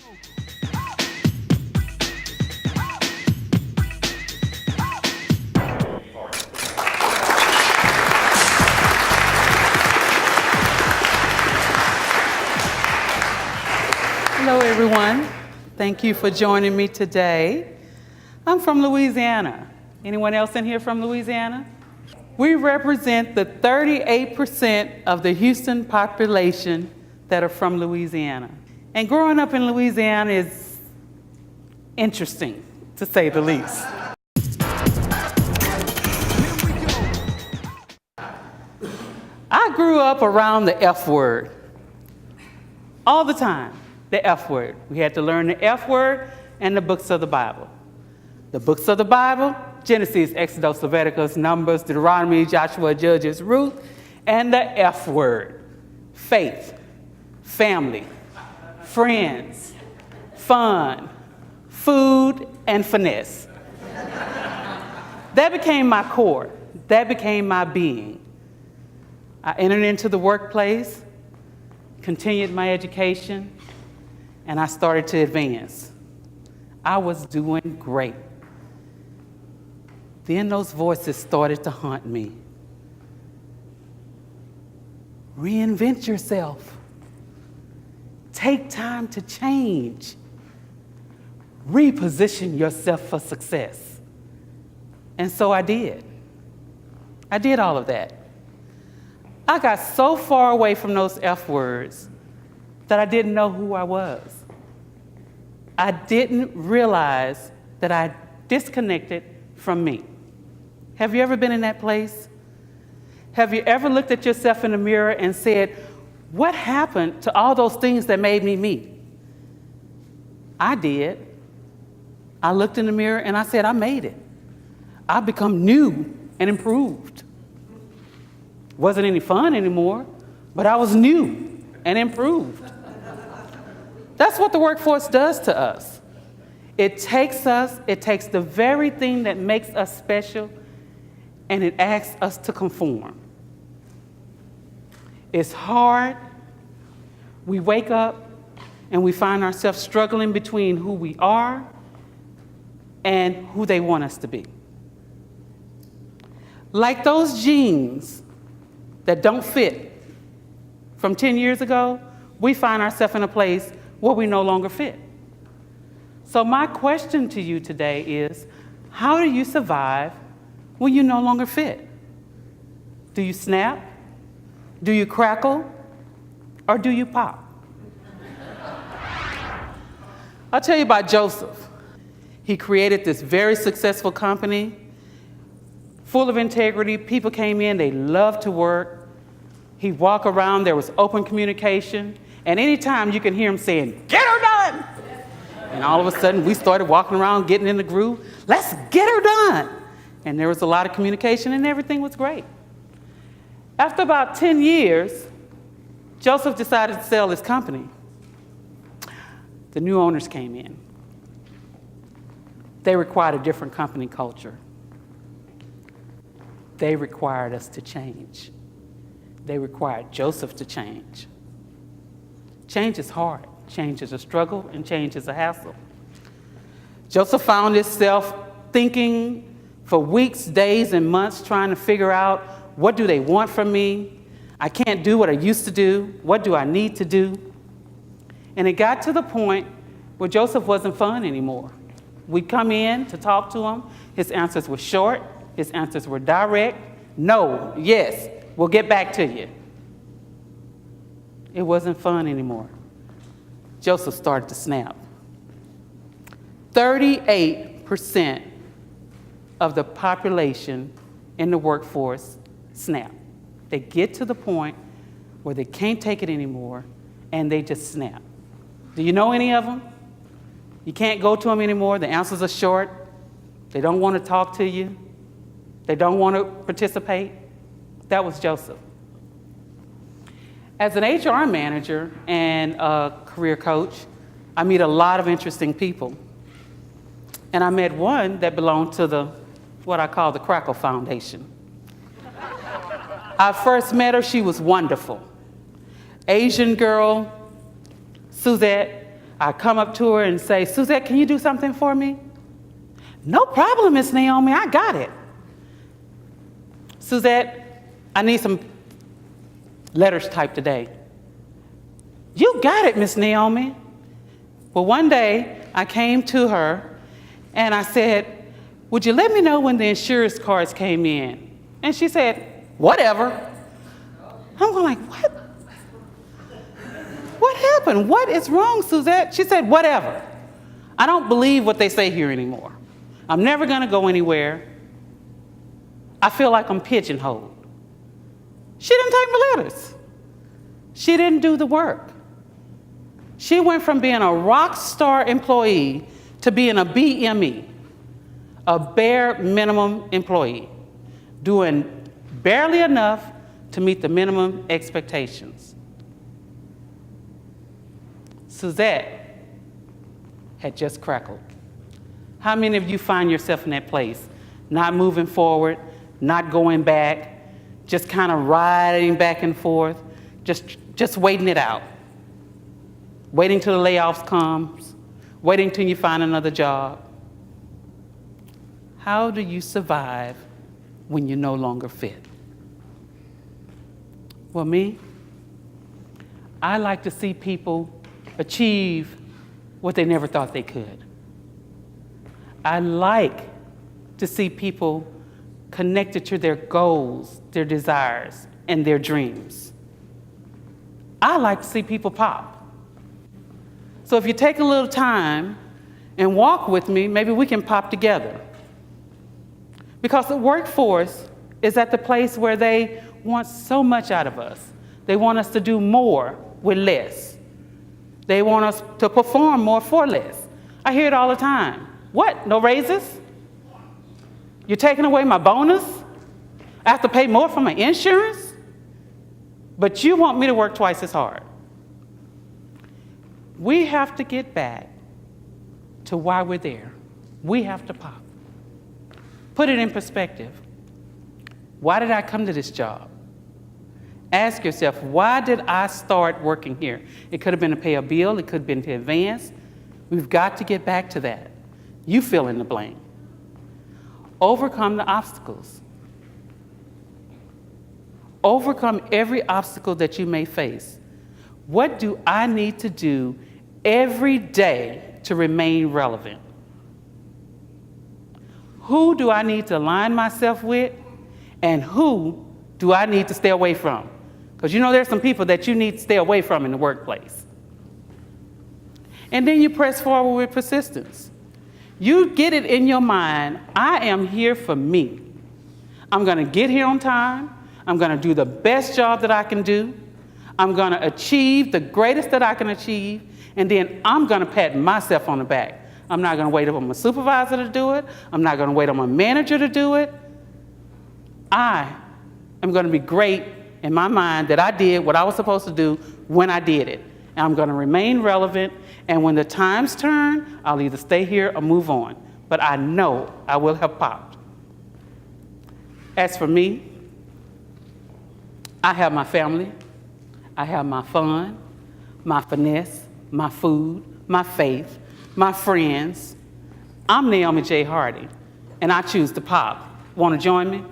Hello, everyone. Thank you for joining me today. I'm from Louisiana. Anyone else in here from Louisiana? We represent the 38% of the Houston population that are from Louisiana. And growing up in Louisiana is interesting, to say the least. I grew up around the F word all the time. The F word. We had to learn the F word and the books of the Bible. The books of the Bible: Genesis, Exodus, Leviticus, Numbers, Deuteronomy, Joshua, Judges, Ruth, and the F word: faith, family, friends, fun, food, and finesse. That became my core. That became my being. I entered into the workplace, continued my education, and I started to advance. I was doing great. Then those voices started to haunt me. Reinvent yourself. Take time to change. Reposition yourself for success. And so I did. I did all of that. I got so far away from those F words that I didn't know who I was. I didn't realize that I disconnected from me. Have you ever been in that place? Have you ever looked at yourself in the mirror and said, what happened to all those things that made me me? I did. I looked in the mirror and I said, I made it. I've become new and improved. Wasn't any fun anymore, but I was new and improved. That's what the workforce does to us. It takes the very thing that makes us special, and it asks us to conform. It's hard. We wake up and we find ourselves struggling between who we are and who they want us to be. Like those jeans that don't fit from 10 years ago, we find ourselves in a place where we no longer fit. So my question to you today is, how do you survive when you no longer fit? Do you snap? Do you crackle? Or do you pop? I'll tell you about Joseph. He created this very successful company, full of integrity. People came in, they loved to work. He'd walk around, there was open communication. And anytime you can hear him saying, "Get her done!" And all of a sudden, we started walking around, getting in the groove. Let's get her done. And there was a lot of communication, and everything was great. After about 10 years, Joseph decided to sell his company. The new owners came in. They required a different company culture. They required us to change. They required Joseph to change. Change is hard. Change is a struggle, and change is a hassle. Joseph found himself thinking for weeks, days, and months, trying to figure out, what do they want from me? I can't do what I used to do. What do I need to do? And it got to the point where Joseph wasn't fun anymore. We'd come in to talk to him. His answers were short. His answers were direct. No, yes, we'll get back to you. It wasn't fun anymore. Joseph started to snap. 38% of the population in the workforce snap. They get to the point where they can't take it anymore, and they just snap. Do you know any of them? You can't go to them anymore. The answers are short. They don't want to talk to you. They don't want to participate. That was Joseph. As an HR manager and a career coach, I meet a lot of interesting people. And I met one that belonged to what I call the Crackle Foundation. I first met her, she was wonderful. Asian girl, Suzette. I come up to her and say, Suzette, can you do something for me? No problem, Miss Naomi, I got it. Suzette, I need some letters typed today. You got it, Miss Naomi. Well, one day I came to her and I said, would you let me know when the insurance cards came in? And she said, whatever. I'm going like, what? What happened? What is wrong, Suzette? She said, whatever. I don't believe what they say here anymore. I'm never going to go anywhere. I feel like I'm pigeonholed. She didn't take my letters. She didn't do the work. She went from being a rock star employee to being a BME, a bare minimum employee, doing barely enough to meet the minimum expectations. Suzette had just crackled. How many of you find yourself in that place, not moving forward, not going back, just kind of riding back and forth, just waiting it out, waiting till the layoffs comes, waiting till you find another job? How do you survive when you're no longer fit? Well, me, I like to see people achieve what they never thought they could. I like to see people connected to their goals, their desires, and their dreams. I like to see people pop. So if you take a little time and walk with me, maybe we can pop together. Because the workforce is at the place where they want so much out of us. They want us to do more with less. They want us to perform more for less. I hear it all the time. What? No raises? You're taking away my bonus? I have to pay more for my insurance? But you want me to work twice as hard. We have to get back to why we're there. We have to pop. Put it in perspective. Why did I come to this job? Ask yourself, why did I start working here? It could have been to pay a bill. It could have been to advance. We've got to get back to that. You fill in the blank. Overcome the obstacles. Overcome every obstacle that you may face. What do I need to do every day to remain relevant? Who do I need to align myself with? And who do I need to stay away from? Because you know there's some people that you need to stay away from in the workplace. And then you press forward with persistence. You get it in your mind, I am here for me. I'm going to get here on time. I'm going to do the best job that I can do. I'm going to achieve the greatest that I can achieve. And then I'm going to pat myself on the back. I'm not going to wait on my supervisor to do it. I'm not going to wait on my manager to do it. I am going to be great in my mind that I did what I was supposed to do when I did it. And I'm going to remain relevant. And when the times turn, I'll either stay here or move on. But I know I will have popped. As for me, I have my family. I have my fun, my finesse, my food, my faith, my friends. I'm Naomi J. Hardy, and I choose to pop. Want to join me?